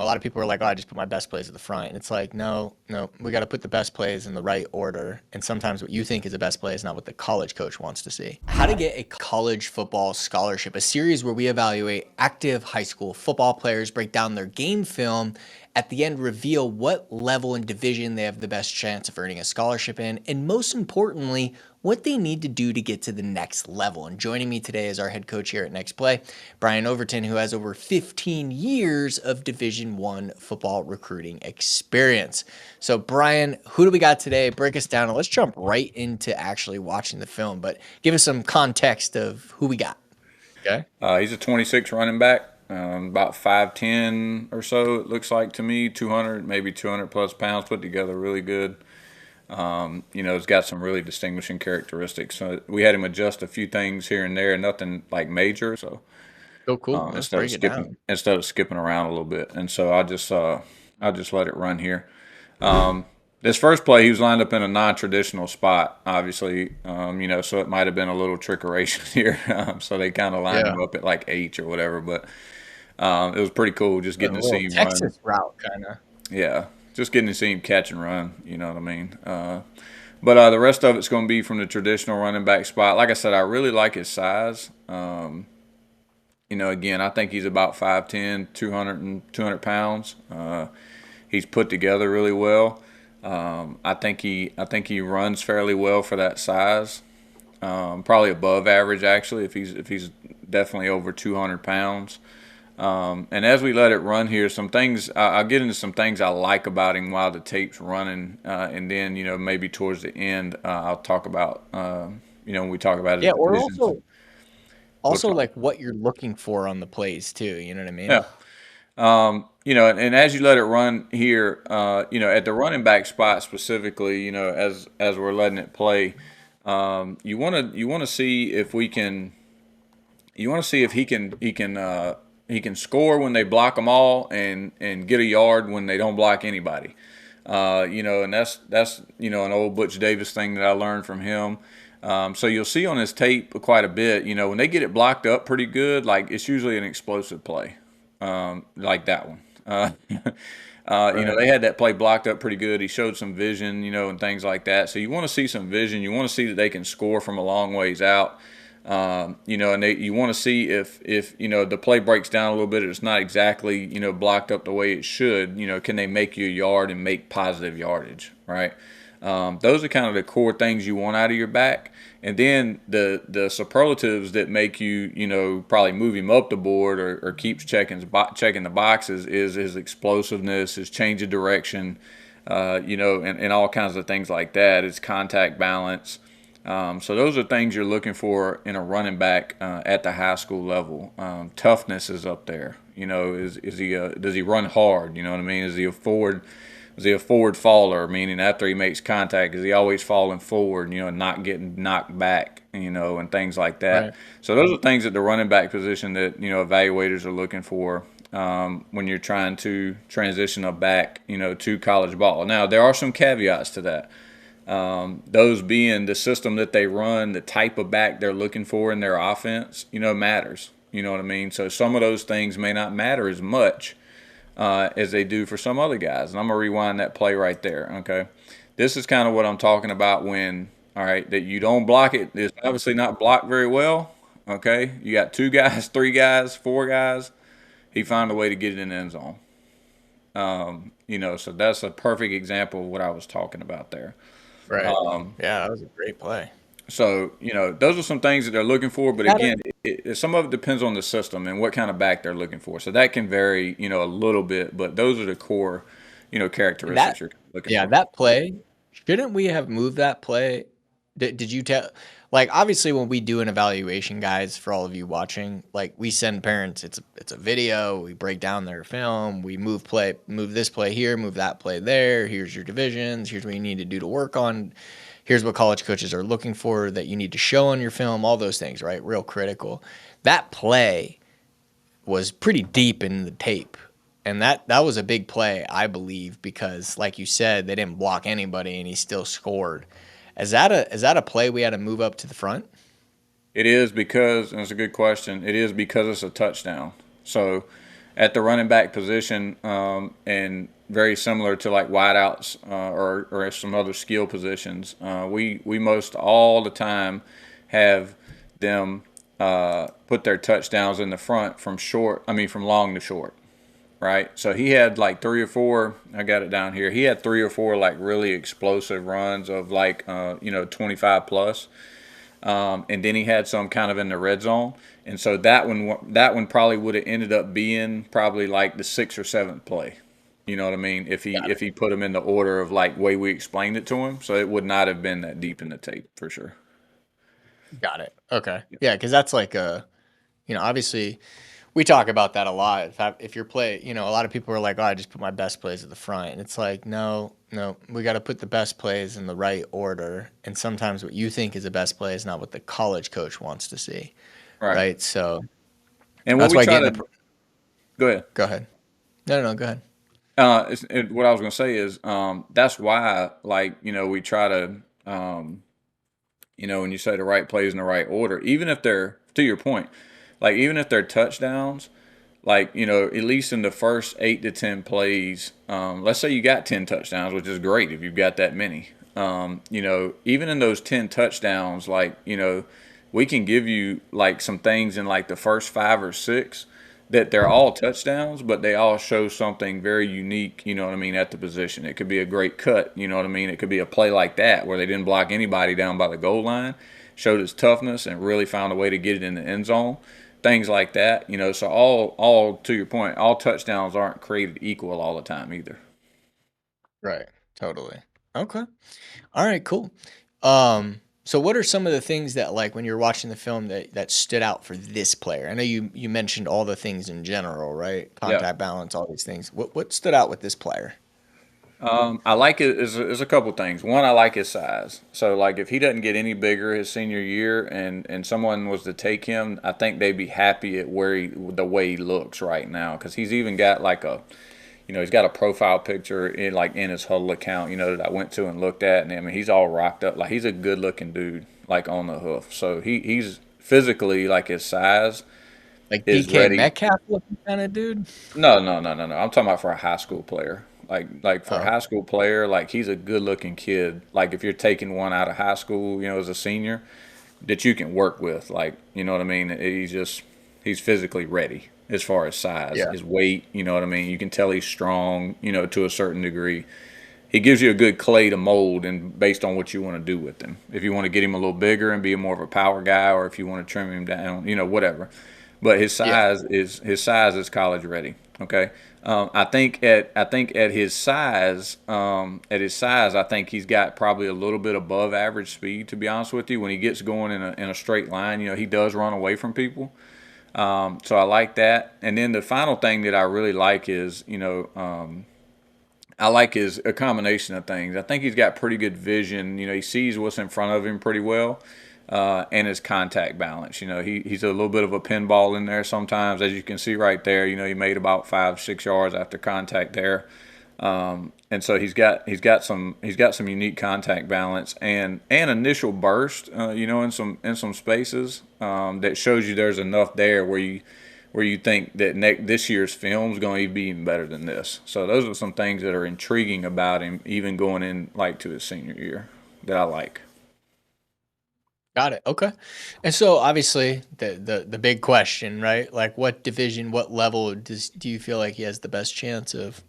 A lot of people are like, "Oh, I just put my best plays at the front," and it's like, no, no, we got to put the best plays in the right order. And sometimes what you think is the best play is not what the college coach wants to see. How to get a college football scholarship, a series where we evaluate active high school football players, break down their game film, at the end reveal what level and division they have the best chance of earning a scholarship in, and most importantly, what they need to do to get to the next level. And joining me today is our head coach here at Next Play, Brian Overton, who has over 15 years of Division One football recruiting experience. So, Brian, who do we got today? Break us down and let's jump right into actually watching the film. But give us some context of who we got. Okay. He's a 26 running back, about 5'10" or so, it looks like to me, 200, maybe 200 plus pounds put together, really good. He's got some really distinguishing characteristics. So we had him adjust a few things here and there, nothing like major. So Oh, cool. Let's break it down. instead of skipping around a little bit, and so I just let it run here. This first play, he was lined up in a non-traditional spot, obviously. So it might have been a little trickeration here. So they kind of lined Yeah. him up at like H or whatever, but it was pretty cool just A getting to little see him run. Texas route, kind of. Yeah, just getting to see him catch and run. You know what I mean? But the rest of it's going to be from the traditional running back spot. Like I said, I really like his size. Again, I think he's about 5'10", 200 pounds. He's put together really well. I think he runs fairly well for that size. Probably above average actually if he's definitely over 200 pounds. And as we let it run here, some things I'll get into some things I like about him while the tape's running, and then maybe towards the end I'll talk about when we talk about his Yeah, or divisions. What's also up? like what you're looking for on the plays too. You know what I mean? Yeah. And as you let it run here, at the running back spot specifically, as we're letting it play, you want to see if we can you want to see if he can score when they block them all and get a yard when they don't block anybody. And that's an old Butch Davis thing that I learned from him. So you'll see on his tape quite a bit. When they get it blocked up pretty good, like it's usually an explosive play, like that one. Right. They had that play blocked up pretty good. He showed some vision, and things like that. So you want to see some vision. You want to see that they can score from a long ways out. And you want to see if the play breaks down a little bit, it's not exactly blocked up the way it should. Can they make you a yard and make positive yardage, right? Those are kind of the core things you want out of your back. And then the superlatives that make you probably move him up the board or keeps checking the boxes is his explosiveness, his change of direction, and all kinds of things like that. His contact balance. So those are things you're looking for in a running back at the high school level. Toughness is up there. Is he does he run hard? You know what I mean? Is he a forward faller? Meaning after he makes contact, is he always falling forward? And not getting knocked back. And things like that. Right. So those are things at the running back position that evaluators are looking for when you're trying to transition a back to college ball. Now there are some caveats to that. Those being the system that they run, the type of back they're looking for in their offense, matters. You know what I mean? So some of those things may not matter as much as they do for some other guys. And I'm going to rewind that play right there, okay? This is kind of what I'm talking about when, all right, that you don't block it. It's obviously not blocked very well, okay? You got two guys, three guys, four guys. He found a way to get it in the end zone. So that's a perfect example of what I was talking about there. Right. Yeah, that was a great play. So, those are some things that they're looking for. But Got again, some of it depends on the system and what kind of back they're looking for. So that can vary, a little bit. But those are the core, That characteristics you're looking yeah, for. that play, shouldn't we have moved that play? Did you tell, like, obviously when we do an evaluation, guys, for all of you watching, like we send parents, it's a video, we break down their film, we move this play here, move that play there, here's your divisions, here's what you need to do to work on, here's what college coaches are looking for that you need to show on your film, all those things, right? Real critical. That play was pretty deep in the tape. And that was a big play, I believe, because like you said, they didn't block anybody and he still scored. Is that a play we had to move up to the front? It is because, and it's a good question, it is because it's a touchdown. So, at the running back position, and very similar to like wideouts or some other skill positions. We most all the time have them put their touchdowns in the front from short. I mean, from long to short. Right. So he had like three or four. I got it down here. He had three or four like really explosive runs of like 25 plus. And then he had some kind of in the red zone, and so that one probably would have ended up being probably like the sixth or seventh play. You know what I mean? Got If he put them in the order of like way we explained it to him, so it would not have been that deep in the tape for sure. Got it. Okay. Yeah, because that's like obviously we talk about that a lot. If you're a lot of people are like, oh, I just put my best plays at the front. And it's like, no, no, we got to put the best plays in the right order. And sometimes what you think is the best play is not what the college coach wants to see. Right. Right. So And what that's we why try getting to go ahead. go ahead. No, no, no, go ahead. What I was going to say is that's why like we try to when you say the right plays in the right order, even if they're to your point, like even if they're touchdowns, like at least in the first 8 to 10 plays, let's say you got 10 touchdowns, which is great if you've got that many. Even in those 10 touchdowns, like we can give you like some things in like the first 5 or 6 that they're all touchdowns, but they all show something very unique, you know what I mean, at the position. It could be a great cut, you know what I mean? It could be a play like that where they didn't block anybody down by the goal line, showed his toughness and really found a way to get it in the end zone. Things like that, so all to your point, all touchdowns aren't created equal all the time either. Right. Totally. Okay. All right, cool. So what are some of the things that like when you're watching the film that stood out for this player? I know you mentioned all the things in general, right? Yeah. Contact balance, all these things. What stood out with this player? I like it is a couple things. One, I like his size. So like if he doesn't get any bigger his senior year and someone was to take him, I think they'd be happy at the way he looks right now because he's even got like he's got a profile picture in his Huddle account, that I went to and looked at, and I mean he's all rocked up, like he's a good looking dude, like on the hoof. So he's physically like his size Like is DK ready. Metcalf looking kind of dude? No, no, no, no, no. I'm talking about for a high school player. Like for a Oh, high school player, like he's a good looking kid. Like if you're taking one out of high school, as a senior, that you can work with. Like you know what I mean. He's physically ready as far as size, yeah. his weight. You know what I mean. You can tell he's strong. To a certain degree. He gives you a good clay to mold and based on what you want to do with him. If you want to get him a little bigger and be more of a power guy, or if you want to trim him down, whatever. But Yeah. his size is college ready. Okay, I think at his size, I think he's got probably a little bit above average speed. To be honest with you, when he gets going in a straight line, he does run away from people. So I like that. And then the final thing that I really like is I like a combination of things. I think he's got pretty good vision. He sees what's in front of him pretty well, and his contact balance. He's a little bit of a pinball in there sometimes, as you can see right there. He made about 5-6 yards after contact there, and so he's got some unique contact balance and initial burst. In some spaces that shows you there's enough there where you think that this year's film is going to be even better than this. So those are some things that are intriguing about him, even going in like to his senior year, that I like. Got it. Okay. And so obviously the big question, right? Like what division, what level do you feel like he has the best chance of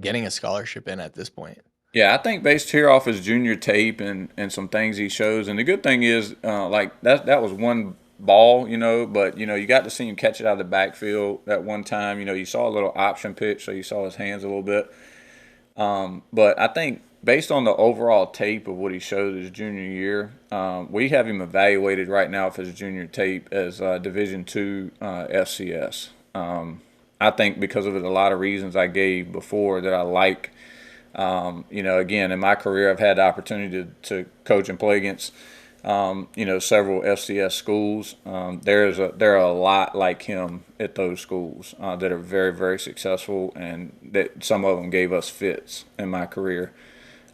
getting a scholarship in at this point? Yeah, I think based here off his junior tape and some things he shows, and the good thing is, like that was one ball, but you got to see him catch it out of the backfield that one time. You saw a little option pitch, so you saw his hands a little bit. But I think based on the overall tape of what he showed his junior year, we have him evaluated right now for his junior tape as Division II FCS. I think because of a lot of reasons I gave before that I like. Again, in my career, I've had the opportunity to coach and play against, several FCS schools. There are a lot like him at those schools that are very, very successful, and that some of them gave us fits in my career.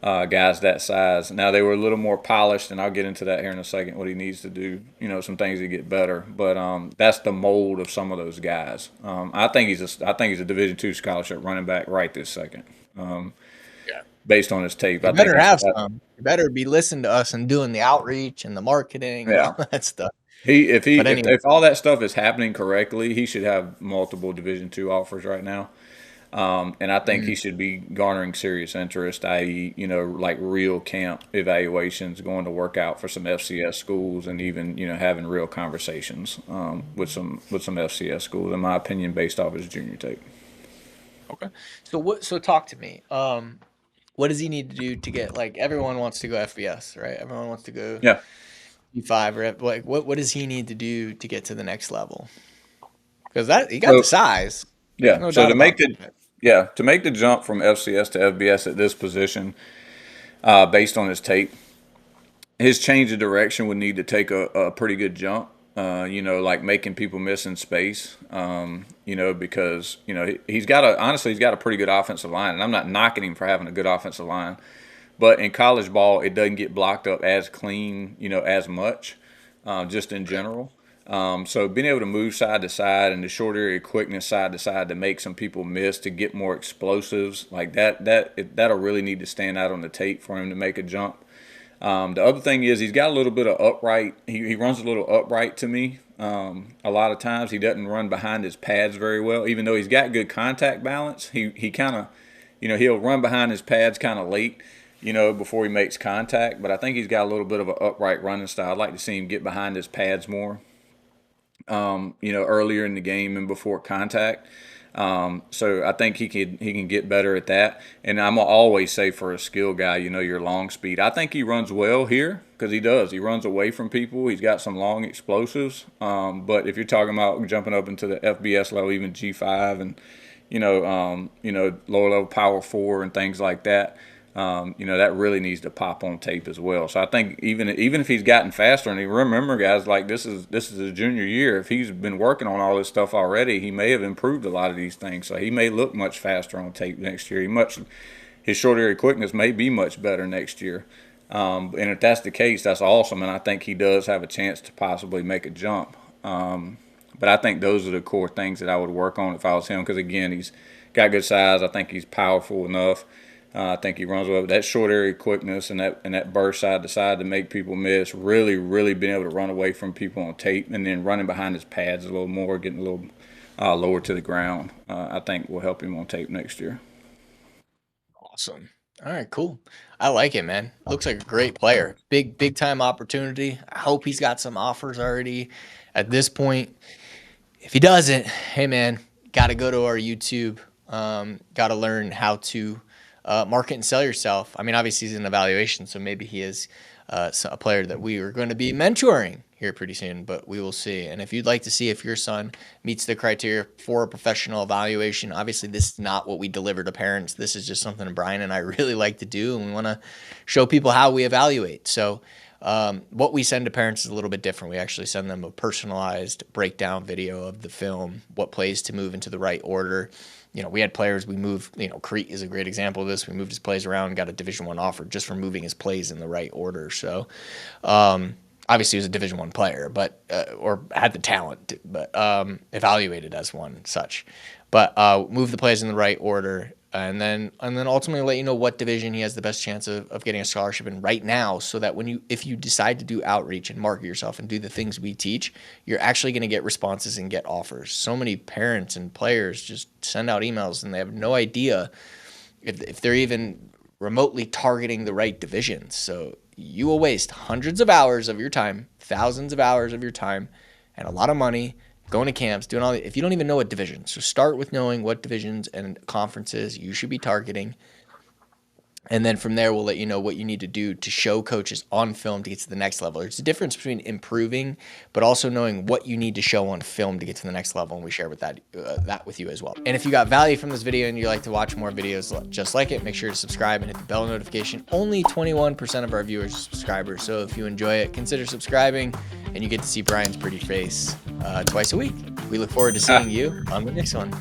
guys that size. Now they were a little more polished, and I'll get into that here in a second. What he needs to do, some things to get better. But that's the mold of some of those guys. I think he's a Division II scholarship running back right this second. Yeah. Based on his tape, You I think better he should have have. some. You better be listening to us and doing the outreach and the marketing and all Yeah. that stuff. He But anyway, if all that stuff is happening correctly, he should have multiple Division II offers right now. And I think he should be garnering serious interest, i.e., like real camp evaluations, going to work out for some FCS schools, and even having real conversations with some FCS schools. In my opinion, based off his junior tape. okay. So talk to me. What does he need to do to get, like, everyone wants to go FBS, right? Everyone wants to go Yeah. P5 or like what does he need to do to get to the next level? Because that he got the So size. There's yeah. no So doubt to make about the that. jump from FCS to FBS at this position, based on his tape, his change of direction would need to take a pretty good jump. Like making people miss in space. Because he's got a pretty good offensive line, and I'm not knocking him for having a good offensive line, but in college ball it doesn't get blocked up as clean, as much, just in general. So being able to move side to side and the short area quickness side to side to make some people miss, to get more explosives like that'll really need to stand out on the tape for him to make a jump. The other thing is he's got a little bit of upright. He runs a little upright to me. A lot of times he doesn't run behind his pads very well, even though he's got good contact balance. He kind of, he'll run behind his pads kind of late, before he makes contact. But I think he's got a little bit of an upright running style. I'd like to see him get behind his pads more, earlier in the game and before contact. So I think he can get better at that. And I'm gonna always say, for a skill guy, your long speed. I think he runs well here because he does. He runs away from people. He's got some long explosives. But if you're talking about jumping up into the FBS level, even G5 and lower level Power 4 and things like that. That really needs to pop on tape as well. So I think even if he's gotten faster, and remember, guys, like this is his junior year. If he's been working on all this stuff already, he may have improved a lot of these things. So he may look much faster on tape next year. His short area quickness may be much better next year. And if that's the case, that's awesome. And I think he does have a chance to possibly make a jump. But I think those are the core things that I would work on if I was him. Because again, he's got good size. I think he's powerful enough. I think he runs well. That short area quickness and that burst side to side to make people miss. Really, really being able to run away from people on tape, and then running behind his pads a little more, getting a little lower to the ground. I think will help him on tape next year. Awesome. All right, cool. I like it, man. Looks like a great player. Big time opportunity. I hope he's got some offers already at this point. If he doesn't, hey man, got to go to our YouTube. Got to learn how to market and sell yourself. I mean, obviously he's in evaluation, so maybe he is a player that we are going to be mentoring here pretty soon, but we will see. And if you'd like to see if your son meets the criteria for a professional evaluation, obviously this is not what we deliver to parents. This is just something Brian and I really like to do, and we want to show people how we evaluate. So what we send to parents is a little bit different. We actually send them a personalized breakdown video of the film, what plays to move into the right order. We had players we moved, Crete is a great example of this. We moved his plays around and got a Division I offer just for moving his plays in the right order. So obviously he was a Division I player, but or had the talent, but evaluated as one such. But move the plays in the right order, and then ultimately let you know what division he has the best chance of getting a scholarship in right now, so that if you decide to do outreach and market yourself and do the things we teach, you're actually going to get responses and get offers. So many parents and players just send out emails and they have no idea if they're even remotely targeting the right divisions. So you will waste hundreds of hours of your time, thousands of hours of your time, and a lot of money going to camps, doing all that, if you don't even know what divisions. So start with knowing what divisions and conferences you should be targeting. And then from there, we'll let you know what you need to do to show coaches on film to get to the next level. There's a difference between improving, but also knowing what you need to show on film to get to the next level. And we share with that with you as well. And if you got value from this video and you'd like to watch more videos just like it, make sure to subscribe and hit the bell notification. Only 21% of our viewers are subscribers. So if you enjoy it, consider subscribing, and you get to see Brian's pretty face twice a week. We look forward to seeing you on the next one.